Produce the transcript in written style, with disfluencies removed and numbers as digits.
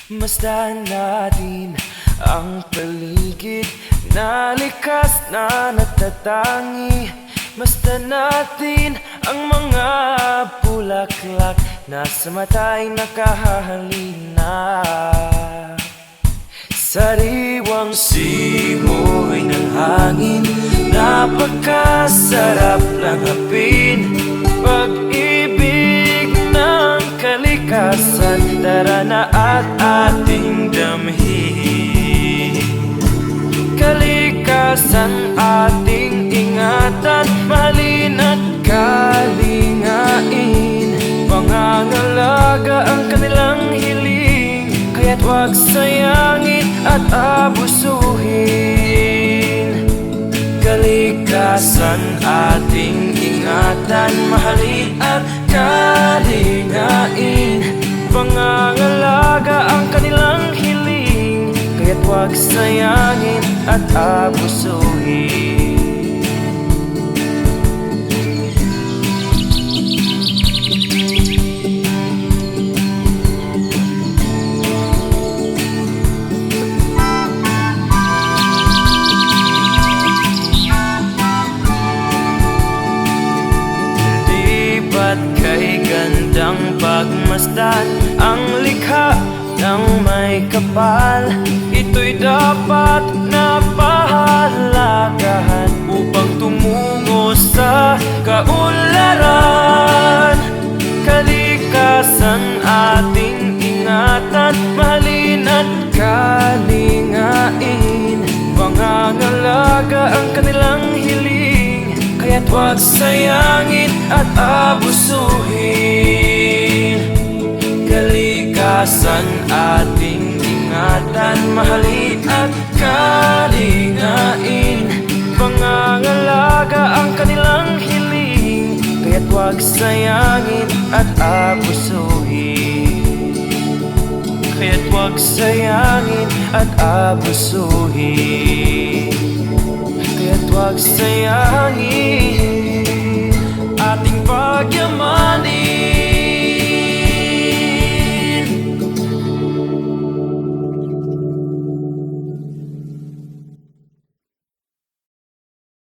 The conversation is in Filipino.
Masdan natin ang paligid na likas na nagtatangi. Masdan natin ang mga bulaklak na sa mata'y nakahalina. Sariwang simoy ng hangin, napakasarap langhapin. Pag-ibig ng kalikasan, tara na at ating damhin. Kalikasan ating ingatan, mahalin at kalingain. Pangangalaga ang kanilang hiling, kaya't huwag sayangin at abusuhin. Kalikasan ating ingatan, mahalin at kalingain. Pangangalaga ang kanilang hiling, kaya't huwag sayangin at abusuhin. Ba't kay gandang pagmasdan ang likha ng may kapal? Ito'y dapat na pahalagahan upang tumungo sa kaunlaran. Kalikasan ating ingatan, mahalin at kalingain. Pangangalaga ang kanilang hiling, kaya't huwag sayangin at abusuhin. Kalikasan ating ingatan, mahalin at kalingain. Pangangalaga ang kanilang hiling, kaya't huwag sayangin at abusuhin. Kaya't huwag sayangin at abusuhin. Kaya't huwag sayangin